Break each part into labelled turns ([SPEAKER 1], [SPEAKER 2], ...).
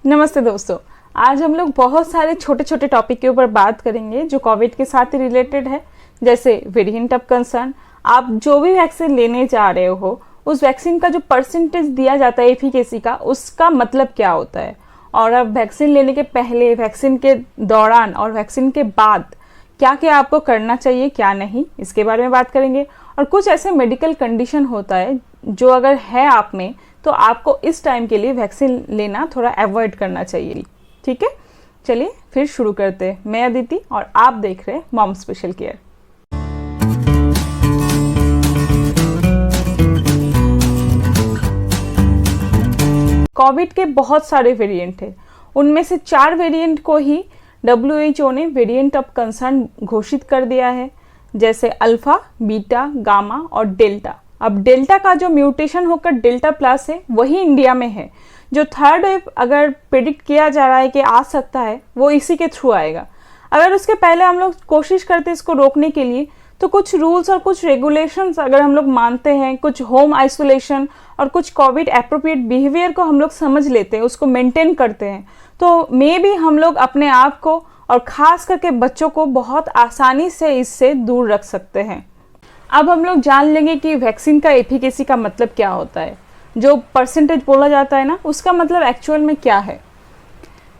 [SPEAKER 1] नमस्ते दोस्तों, आज हम लोग बहुत सारे छोटे छोटे टॉपिक के ऊपर बात करेंगे जो कोविड के साथ ही रिलेटेड है। जैसे वेरिएंट ऑफ कंसर्न, आप जो भी वैक्सीन लेने जा रहे हो उस वैक्सीन का जो परसेंटेज दिया जाता है एफिकेसी का, उसका मतलब क्या होता है, और अब वैक्सीन लेने के पहले, वैक्सीन के दौरान और वैक्सीन के बाद क्या क्या आपको करना चाहिए क्या नहीं, इसके बारे में बात करेंगे। और कुछ ऐसे मेडिकल कंडीशन होता है जो अगर है आप में तो आपको इस टाइम के लिए वैक्सीन लेना थोड़ा अवॉइड करना चाहिए। ठीक है, चलिए फिर शुरू करते हैं। मैं अदिति और आप देख रहे हैं मॉम स्पेशल केयर। कोविड के बहुत सारे वेरिएंट हैं, उनमें से 4 वेरिएंट को ही WHO ने वेरिएंट ऑफ कंसर्न घोषित कर दिया है, जैसे अल्फा, बीटा, गामा और डेल्टा। अब डेल्टा का जो म्यूटेशन होकर डेल्टा प्लस है वही इंडिया में है। जो थर्ड वेव अगर प्रेडिक्ट किया जा रहा है कि आ सकता है वो इसी के थ्रू आएगा। अगर उसके पहले हम लोग कोशिश करते इसको रोकने के लिए तो कुछ रूल्स और कुछ रेगुलेशंस अगर हम लोग मानते हैं, कुछ होम आइसोलेशन और कुछ कोविड एप्रोप्रिएट बिहेवियर को हम लोग समझ लेते हैं, उसको मेंटेन करते हैं, तो मे भी हम लोग अपने आप को और ख़ास करके बच्चों को बहुत आसानी से इससे दूर रख सकते हैं। अब हम लोग जान लेंगे कि वैक्सीन का एफिकेसी का मतलब क्या होता है। जो परसेंटेज बोला जाता है ना, उसका मतलब एक्चुअल में क्या है।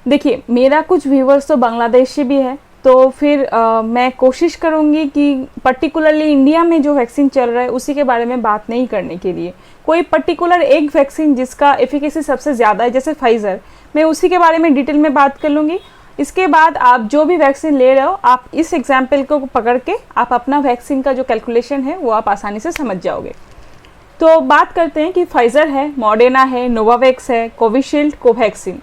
[SPEAKER 1] देखिए, मेरा कुछ व्यूवर्स तो बांग्लादेशी भी है, तो फिर मैं कोशिश करूँगी कि पर्टिकुलरली इंडिया में जो वैक्सीन चल रहा है उसी के बारे में बात नहीं करने के लिए। कोई पर्टिकुलर एक वैक्सीन जिसका एफिकेसी सबसे ज़्यादा है, जैसे फाइज़र, मैं उसी के बारे में डिटेल में बात कर लूँगी। इसके बाद आप जो भी वैक्सीन ले रहे हो, आप इस एग्जाम्पल को पकड़ के आप अपना वैक्सीन का जो कैलकुलेशन है वो आप आसानी से समझ जाओगे। तो बात करते हैं कि फाइज़र है, मॉडर्ना है, नोवावैक्स है, कोविशील्ड, कोवैक्सीन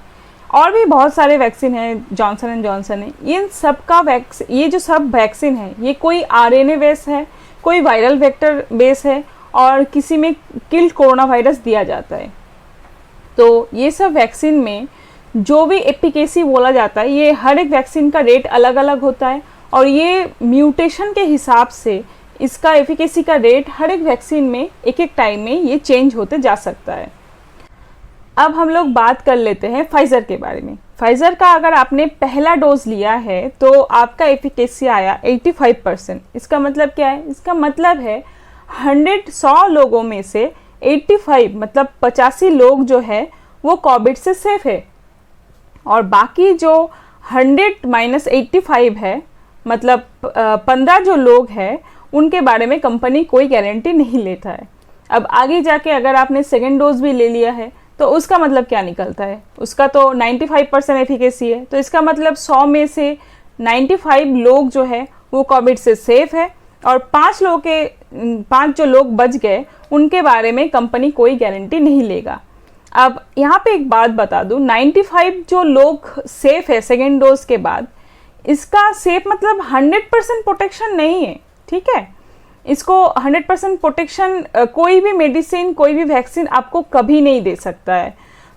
[SPEAKER 1] और भी बहुत सारे वैक्सीन हैं, जॉनसन एंड जॉनसन है। इन सब का ये जो सब वैक्सीन है ये कोई RNA बेस है, कोई वायरल वेक्टर बेस है और किसी में किल्ड कोरोना वायरस दिया जाता है। तो ये सब वैक्सीन में जो भी एफिकेसी बोला जाता है, ये हर एक वैक्सीन का रेट अलग अलग होता है और ये म्यूटेशन के हिसाब से इसका एफिकेसी का रेट हर एक वैक्सीन में एक एक टाइम में ये चेंज होते जा सकता है। अब हम लोग बात कर लेते हैं फाइज़र के बारे में। फाइज़र का अगर आपने पहला डोज लिया है तो आपका एफिकेसी आया 85%। इसका मतलब क्या है? इसका मतलब है 100 लोगों में से 85 मतलब 85 लोग जो है वो कोविड से सेफ है, और बाकी जो 100 - 85 है मतलब 15 जो लोग हैं उनके बारे में कंपनी कोई गारंटी नहीं लेता है। अब आगे जाके अगर आपने सेकेंड डोज भी ले लिया है तो उसका मतलब क्या निकलता है? उसका तो 95% एफिकेसी है, तो इसका मतलब 100 में से 95 लोग जो है वो कोविड से सेफ है, और 5 जो लोग बच गए उनके बारे में कंपनी कोई गारंटी नहीं लेगा। अब यहाँ पे एक बात बता दूँ, 95 जो लोग सेफ है सेकेंड डोज के बाद, इसका सेफ मतलब 100% प्रोटेक्शन नहीं है। ठीक है, इसको 100% प्रोटेक्शन कोई भी मेडिसिन, कोई भी वैक्सीन आपको कभी नहीं दे सकता है।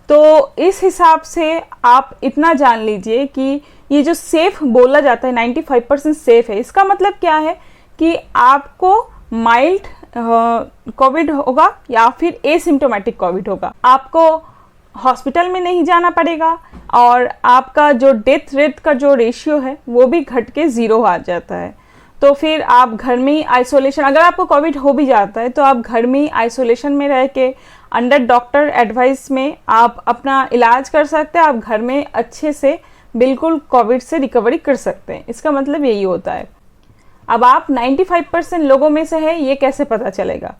[SPEAKER 1] तो इस हिसाब से आप इतना जान लीजिए कि ये जो सेफ बोला जाता है 95% सेफ है, इसका मतलब क्या है कि आपको माइल्ड कोविड होगा या फिर एसिम्टोमेटिक कोविड होगा, आपको हॉस्पिटल में नहीं जाना पड़ेगा और आपका जो डेथ रेट का जो रेशियो है वो भी घट के 0 आ जाता है। तो फिर आप घर में ही आइसोलेशन, अगर आपको कोविड हो भी जाता है तो आप घर में ही आइसोलेशन में रह के अंडर डॉक्टर एडवाइस में आप अपना इलाज कर सकते हैं। आप घर में अच्छे से बिल्कुल कोविड से रिकवरी कर सकते हैं। इसका मतलब यही होता है। अब आप 95% लोगों में से है, ये कैसे पता चलेगा?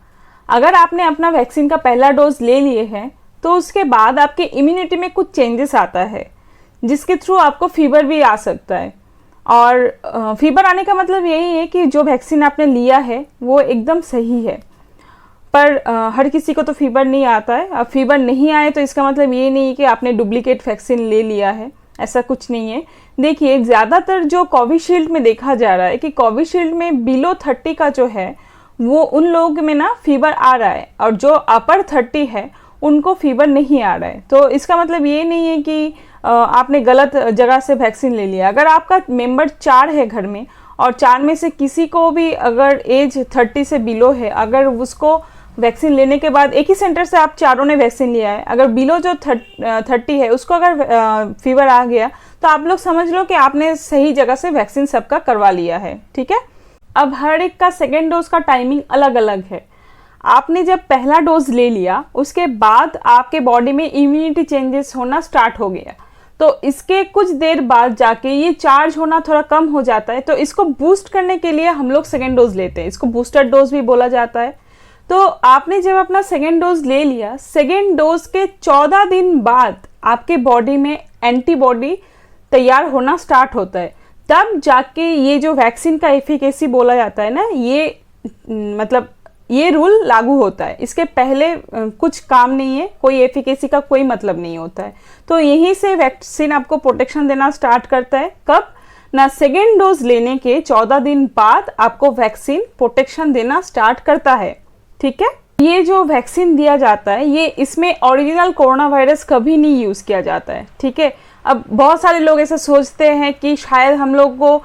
[SPEAKER 1] अगर आपने अपना वैक्सीन का पहला डोज ले लिए हैं तो उसके बाद आपके इम्यूनिटी में कुछ चेंजेस आता है जिसके थ्रू आपको फीवर भी आ सकता है। और फीवर आने का मतलब यही है कि जो वैक्सीन आपने लिया है वो एकदम सही है, पर हर किसी को तो फीवर नहीं आता है। अब फीवर नहीं आए तो इसका मतलब ये नहीं है कि आपने डुप्लीकेट वैक्सीन ले लिया है, ऐसा कुछ नहीं है। देखिए, ज़्यादातर जो कोविशील्ड में देखा जा रहा है कि कोविशील्ड में बिलो 30 का जो है वो उन लोगों में ना फीवर आ रहा है, और जो अपर 30 है उनको फीवर नहीं आ रहा है। तो इसका मतलब ये नहीं है कि आपने गलत जगह से वैक्सीन ले लिया। अगर आपका मेंबर 4 है घर में और 4 में से किसी को भी अगर एज 30 से बिलो है, अगर उसको वैक्सीन लेने के बाद एक ही सेंटर से आप चारों ने वैक्सीन लिया है, अगर बिलो जो 30 है उसको अगर फीवर आ गया तो आप लोग समझ लो कि आपने सही जगह से वैक्सीन सबका करवा लिया है, ठीक है। अब हर एक का सेकेंड डोज का टाइमिंग अलग अलग है। आपने जब पहला डोज ले लिया उसके बाद आपके बॉडी में इम्यूनिटी चेंजेस होना स्टार्ट हो गया, तो इसके कुछ देर बाद जाके ये चार्ज होना थोड़ा कम हो जाता है, तो इसको बूस्ट करने के लिए हम लोग सेकेंड डोज लेते हैं, इसको बूस्टर डोज भी बोला जाता है। तो आपने जब अपना सेकेंड डोज ले लिया, सेकेंड डोज के 14 दिन बाद आपके बॉडी में एंटीबॉडी तैयार होना स्टार्ट होता है, तब जाके ये जो वैक्सीन का एफिकेसी बोला जाता है ना, ये मतलब ये रूल लागू होता है। इसके पहले कुछ काम नहीं है, कोई एफिकेसी का कोई मतलब नहीं होता है। तो यहीं से वैक्सीन आपको प्रोटेक्शन देना स्टार्ट करता है, कब ना सेकेंड डोज लेने के 14 दिन बाद आपको वैक्सीन प्रोटेक्शन देना स्टार्ट करता है, ठीक है। ये जो वैक्सीन दिया जाता है ये इसमें ओरिजिनल कोरोना वायरस कभी नहीं यूज किया जाता है, ठीक है। अब बहुत सारे लोग ऐसे सोचते हैं कि शायद हम लोग को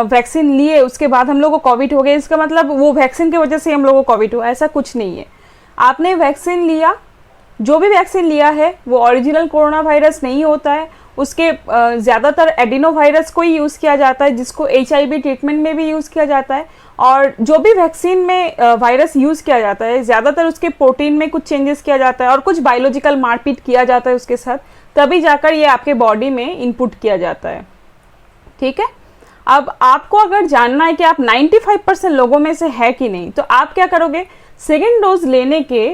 [SPEAKER 1] वैक्सीन लिए उसके बाद हम लोग को कोविड हो गया, इसका मतलब वो वैक्सीन की वजह से हम लोग को कोविड हुआ, ऐसा कुछ नहीं है। आपने वैक्सीन लिया, जो भी वैक्सीन लिया है वो ओरिजिनल कोरोना वायरस नहीं होता है, उसके ज़्यादातर एडिनो वायरस को ही यूज़ किया जाता है, जिसको HIV ट्रीटमेंट में भी यूज़ किया जाता है। और जो भी वैक्सीन में वायरस यूज़ किया जाता है ज़्यादातर उसके प्रोटीन में कुछ चेंजेस किया जाता है और कुछ बायोलॉजिकल मारपीट किया जाता है उसके साथ, तभी जाकर ये आपके बॉडी में इनपुट किया जाता है, ठीक है। अब आपको अगर जानना है कि आप 95% लोगों में से है कि नहीं, तो आप क्या करोगे, सेकेंड डोज लेने के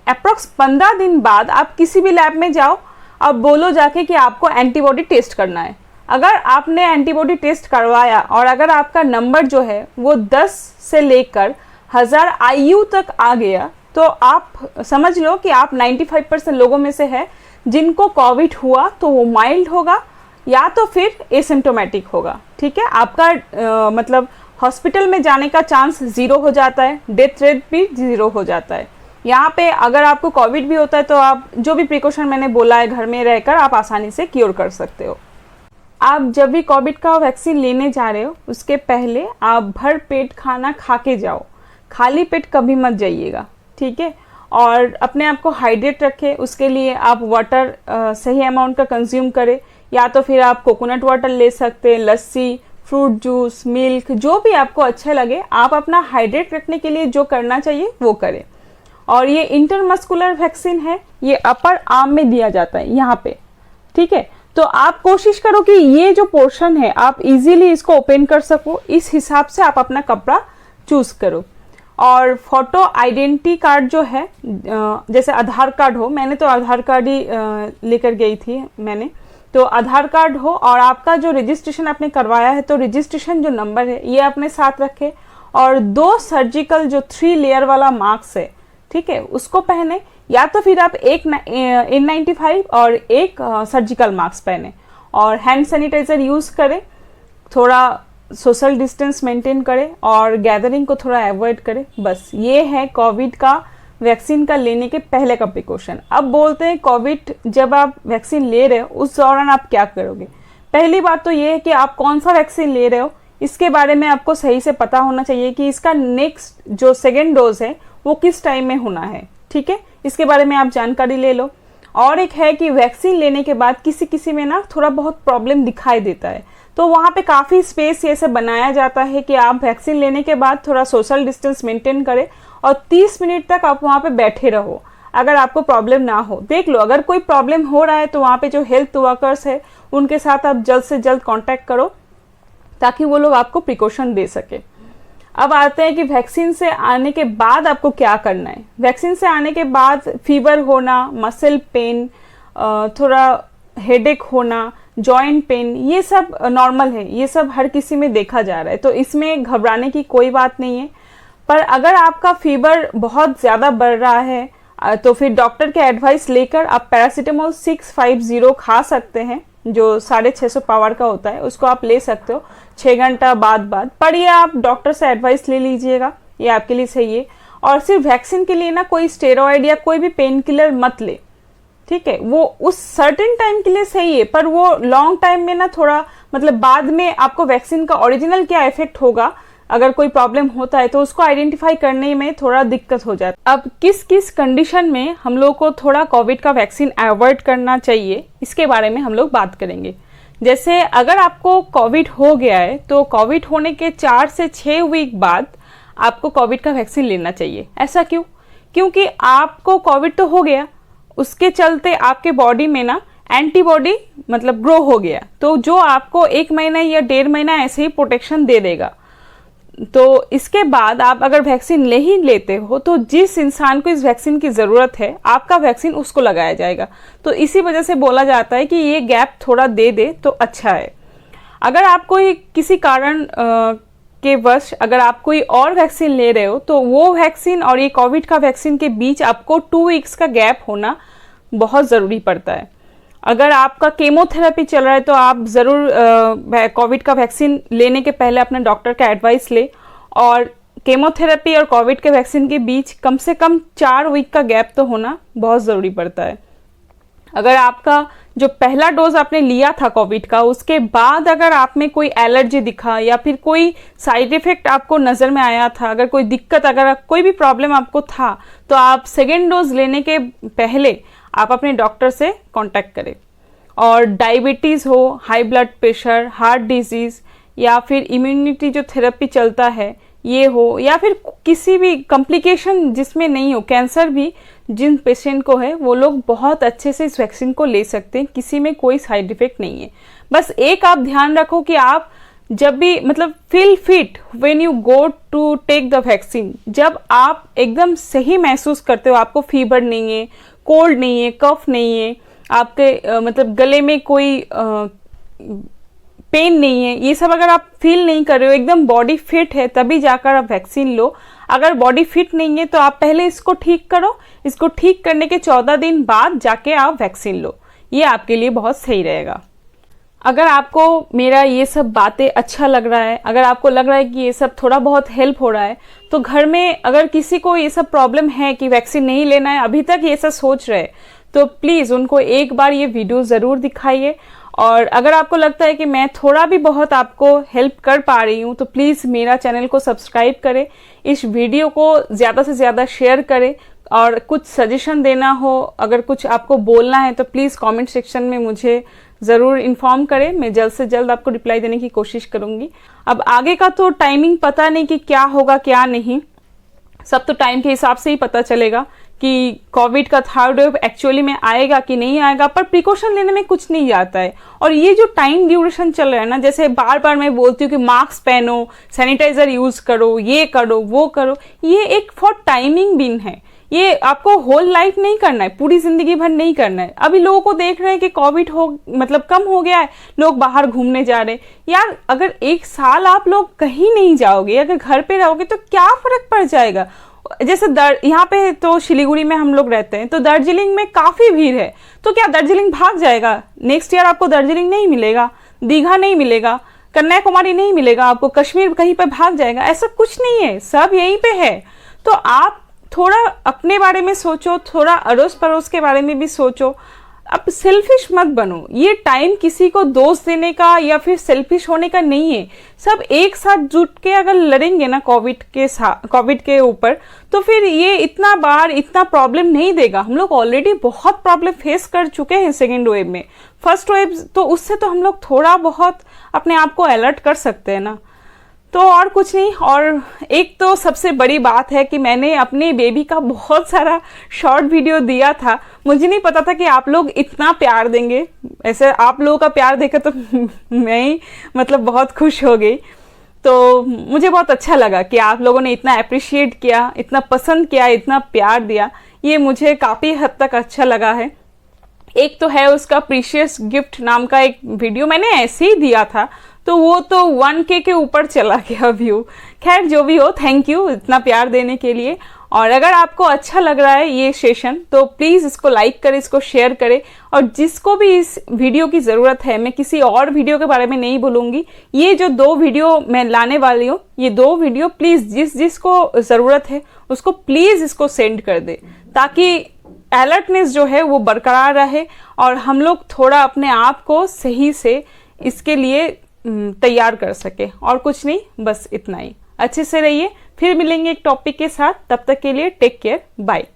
[SPEAKER 1] अप्रॉक्स 15 दिन बाद आप किसी भी लैब में जाओ, अब बोलो जाके कि आपको एंटीबॉडी टेस्ट करना है। अगर आपने एंटीबॉडी टेस्ट करवाया और अगर आपका नंबर जो है वो 10 से लेकर 1000 IU तक आ गया, तो आप समझ लो कि आप 95% लोगों में से है जिनको कोविड हुआ, तो वो माइल्ड होगा या तो फिर एसिम्टोमेटिक होगा, ठीक है। आपका मतलब हॉस्पिटल में जाने का चांस 0 हो जाता है, डेथ रेट भी 0 हो जाता है। यहाँ पे अगर आपको कोविड भी होता है तो आप जो भी प्रिकॉशन मैंने बोला है घर में रहकर आप आसानी से क्योर कर सकते हो। आप जब भी कोविड का वैक्सीन लेने जा रहे हो उसके पहले आप भर पेट खाना खा के जाओ, खाली पेट कभी मत जाइएगा, ठीक है। और अपने आप को हाइड्रेट रखें, उसके लिए आप वाटर सही अमाउंट का कंज्यूम करें, या तो फिर आप कोकोनट वाटर ले सकते हैं, लस्सी, फ्रूट जूस, मिल्क, जो भी आपको अच्छा लगे। आप अपना हाइड्रेट रखने के लिए जो करना चाहिए वो करें। और ये इंटरमस्कुलर वैक्सीन है, ये अपर आर्म में दिया जाता है यहाँ पे, ठीक है। तो आप कोशिश करो कि ये जो पोर्शन है आप इजीली इसको ओपन कर सको, इस हिसाब से आप अपना कपड़ा चूज करो। और फोटो आइडेंटिटी कार्ड जो है, जैसे आधार कार्ड हो, मैंने तो आधार कार्ड ही लेकर गई थी मैंने, तो आधार कार्ड हो और आपका जो रजिस्ट्रेशन आपने करवाया है तो रजिस्ट्रेशन जो नंबर है ये अपने साथ रखें, और 2 सर्जिकल जो 3 लेयर वाला मास्क है, ठीक है, उसको पहने, या तो फिर आप एक N95 और एक सर्जिकल मास्क पहने, और हैंड सैनिटाइजर यूज करें, थोड़ा सोशल डिस्टेंस मेंटेन करें और गैदरिंग को थोड़ा अवॉइड करें। बस ये है कोविड का वैक्सीन का लेने के पहले का प्रिकॉशन। अब बोलते हैं कोविड जब आप वैक्सीन ले रहे हो उस दौरान आप क्या करोगे। पहली बात तो ये है कि आप कौन सा वैक्सीन ले रहे हो इसके बारे में आपको सही से पता होना चाहिए कि इसका नेक्स्ट जो सेकेंड डोज है वो किस टाइम में होना है, ठीक है, इसके बारे में आप जानकारी ले लो। और एक है कि वैक्सीन लेने के बाद किसी किसी में ना थोड़ा बहुत प्रॉब्लम दिखाई देता है, तो वहाँ पे काफ़ी स्पेस ऐसे बनाया जाता है कि आप वैक्सीन लेने के बाद थोड़ा सोशल डिस्टेंस मेंटेन करें और 30 मिनट तक आप वहाँ पे बैठे रहो। अगर आपको प्रॉब्लम ना हो, देख लो अगर कोई प्रॉब्लम हो रहा है तो वहाँ पे जो हेल्थ वर्कर्स है उनके साथ आप जल्द से जल्द कांटेक्ट करो ताकि वो लोग आपको प्रिकॉशन दे सके। अब आते हैं कि वैक्सीन से आने के बाद आपको क्या करना है। वैक्सीन से आने के बाद फीवर होना, मसल पेन, थोड़ा हेडेक होना, जॉइंट पेन, ये सब नॉर्मल है, ये सब हर किसी में देखा जा रहा है, तो इसमें घबराने की कोई बात नहीं है। पर अगर आपका फीवर बहुत ज़्यादा बढ़ रहा है तो फिर डॉक्टर के एडवाइस लेकर आप पैरासीटामोल 650 खा सकते हैं, जो 650 पावर का होता है, उसको आप ले सकते हो 6 घंटा बाद। पर ये आप डॉक्टर से एडवाइस ले लीजिएगा, ये आपके लिए सही है। और सिर्फ वैक्सीन के लिए ना कोई स्टेरॉइड या कोई भी पेन किलर मत ले, ठीक है, वो उस सर्टेन टाइम के लिए सही है, पर वो लॉन्ग टाइम में ना थोड़ा मतलब बाद में आपको वैक्सीन का ओरिजिनल क्या इफेक्ट होगा अगर कोई प्रॉब्लम होता है तो उसको आइडेंटिफाई करने में थोड़ा दिक्कत हो जाता है। अब किस किस कंडीशन में हम लोग को थोड़ा कोविड का वैक्सीन अवॉइड करना चाहिए, इसके बारे में हम लोग बात करेंगे। जैसे अगर आपको कोविड हो गया है तो कोविड होने के 4 से 6 वीक बाद आपको कोविड का वैक्सीन लेना चाहिए। ऐसा क्यों? क्योंकि आपको कोविड तो हो गया, उसके चलते आपके बॉडी में ना एंटीबॉडी मतलब ग्रो हो गया, तो जो आपको 1 महीना या 1.5 महीना ऐसे ही प्रोटेक्शन दे देगा। तो इसके बाद आप अगर वैक्सीन ले ही लेते हो तो जिस इंसान को इस वैक्सीन की ज़रूरत है आपका वैक्सीन उसको लगाया जाएगा। तो इसी वजह से बोला जाता है कि ये गैप थोड़ा दे दे तो अच्छा है। अगर आप कोई किसी कारण के वश अगर आप कोई और वैक्सीन ले रहे हो तो वो वैक्सीन और ये कोविड का वैक्सीन के बीच आपको 2 वीक्स का गैप होना बहुत ज़रूरी पड़ता है। अगर आपका केमोथेरेपी चल रहा है तो आप ज़रूर कोविड का वैक्सीन लेने के पहले अपने डॉक्टर का एडवाइस ले, और केमोथेरेपी और कोविड के वैक्सीन के बीच कम से कम 4 वीक का गैप तो होना बहुत ज़रूरी पड़ता है। अगर आपका जो पहला डोज आपने लिया था कोविड का, उसके बाद अगर आप में कोई एलर्जी दिखा या फिर कोई साइड इफेक्ट आपको नज़र में आया था, अगर कोई दिक्कत, अगर कोई भी प्रॉब्लम आपको था, तो आप सेकेंड डोज लेने के पहले आप अपने डॉक्टर से कांटेक्ट करें। और डायबिटीज़ हो, high blood pressure, heart disease या फिर इम्यूनिटी जो थेरेपी चलता है ये हो, या फिर किसी भी कॉम्प्लिकेशन जिसमें नहीं हो, कैंसर भी जिन पेशेंट को है वो लोग बहुत अच्छे से इस वैक्सीन को ले सकते हैं, किसी में कोई साइड इफेक्ट नहीं है। बस एक आप ध्यान रखो कि आप जब भी मतलब feel fit when you go to take the vaccine, जब आप एकदम सही महसूस करते हो, आपको फीवर नहीं है, कोल्ड नहीं है, कफ नहीं है, आपके मतलब गले में कोई पेन नहीं है, ये सब अगर आप फील नहीं कर रहे हो, एकदम बॉडी फिट है, तभी जाकर आप वैक्सीन लो। अगर बॉडी फिट नहीं है तो आप पहले इसको ठीक करो, इसको ठीक करने के 14 दिन बाद जाके आप वैक्सीन लो, ये आपके लिए बहुत सही रहेगा। अगर आपको मेरा ये सब बातें अच्छा लग रहा है, अगर आपको लग रहा है कि ये सब थोड़ा बहुत हेल्प हो रहा है, तो घर में अगर किसी को ये सब प्रॉब्लम है कि वैक्सीन नहीं लेना है, अभी तक ये सब सोच रहे, तो प्लीज़ उनको एक बार ये वीडियो ज़रूर दिखाइए। और अगर आपको लगता है कि मैं थोड़ा भी बहुत आपको हेल्प कर पा रही हूँ तो प्लीज़ मेरा चैनल को सब्सक्राइब करें, इस वीडियो को ज़्यादा से ज़्यादा शेयर करें, और कुछ सजेशन देना हो, अगर कुछ आपको बोलना है तो प्लीज़ कमेंट सेक्शन में मुझे ज़रूर इन्फॉर्म करें, मैं जल्द से जल्द आपको रिप्लाई देने की कोशिश करूँगी। अब आगे का तो टाइमिंग पता नहीं कि क्या होगा क्या नहीं, सब तो टाइम के हिसाब से ही पता चलेगा कि कोविड का 3rd वेव एक्चुअली में आएगा कि नहीं आएगा, पर प्रिकॉशन लेने में कुछ नहीं जाता है। और ये जो टाइम ड्यूरेशन चल रहा है ना, जैसे बार बार मैं बोलती हूँ कि मास्क पहनो, सैनिटाइजर यूज करो, ये करो वो करो, ये एक फॉर टाइमिंग बिन है, ये आपको होल लाइफ नहीं करना है, पूरी जिंदगी भर नहीं करना है। अभी लोगों को देख रहे हैं कि कोविड हो मतलब कम हो गया है, लोग बाहर घूमने जा रहे हैं। यार अगर 1 साल आप लोग कहीं नहीं जाओगे, अगर घर पे रहोगे तो क्या फर्क पड़ जाएगा। जैसे यहाँ पे तो शिलीगुड़ी में हम लोग रहते हैं, तो दार्जिलिंग में काफी भीड़ है, तो क्या दार्जिलिंग भाग जाएगा? नेक्स्ट ईयर आपको दार्जिलिंग नहीं मिलेगा, दीघा नहीं मिलेगा, कन्याकुमारी नहीं मिलेगा, आपको कश्मीर कहीं पे भाग जाएगा? ऐसा कुछ नहीं है, सब यहीं पे है। तो आप थोड़ा अपने बारे में सोचो, थोड़ा अड़ोस पड़ोस के बारे में भी सोचो, अब सेल्फिश मत बनो। ये टाइम किसी को दोष देने का या फिर सेल्फिश होने का नहीं है। सब एक साथ जुट के अगर लड़ेंगे ना कोविड के ऊपर, तो फिर ये इतना प्रॉब्लम नहीं देगा। हम लोग ऑलरेडी बहुत प्रॉब्लम फेस कर चुके हैं सेकेंड वेव में, फर्स्ट वेव तो उससे तो हम लोग थोड़ा बहुत अपने आप को अलर्ट कर सकते हैं ना। तो और कुछ नहीं। और एक तो सबसे बड़ी बात है कि मैंने अपने बेबी का बहुत सारा शॉर्ट वीडियो दिया था, मुझे नहीं पता था कि आप लोग इतना प्यार देंगे। ऐसे आप लोगों का प्यार देकर तो मैं ही मतलब बहुत खुश हो गई। तो मुझे बहुत अच्छा लगा कि आप लोगों ने इतना अप्रिशिएट किया, इतना पसंद किया, इतना प्यार दिया, ये मुझे काफ़ी हद तक अच्छा लगा है। एक तो है उसका प्रीशियस गिफ्ट नाम का एक वीडियो मैंने ऐसे ही दिया था, तो वो तो 1K के ऊपर चला गया व्यू। खैर जो भी हो, थैंक यू इतना प्यार देने के लिए। और अगर आपको अच्छा लग रहा है ये सेशन तो प्लीज़ इसको लाइक करें, इसको शेयर करें। और जिसको भी इस वीडियो की ज़रूरत है, मैं किसी और वीडियो के बारे में नहीं बोलूँगी, ये जो 2 वीडियो मैं लाने वाली हूँ, ये 2 वीडियो प्लीज़ जिसको ज़रूरत है उसको प्लीज़ इसको सेंड कर दे, ताकि अलर्टनेस जो है वो बरकरार रहे और हम लोग थोड़ा अपने आप को सही से इसके लिए तैयार कर सके। और कुछ नहीं, बस इतना ही। अच्छे से रहिए, फिर मिलेंगे एक टॉपिक के साथ। तब तक के लिए टेक केयर, बाय।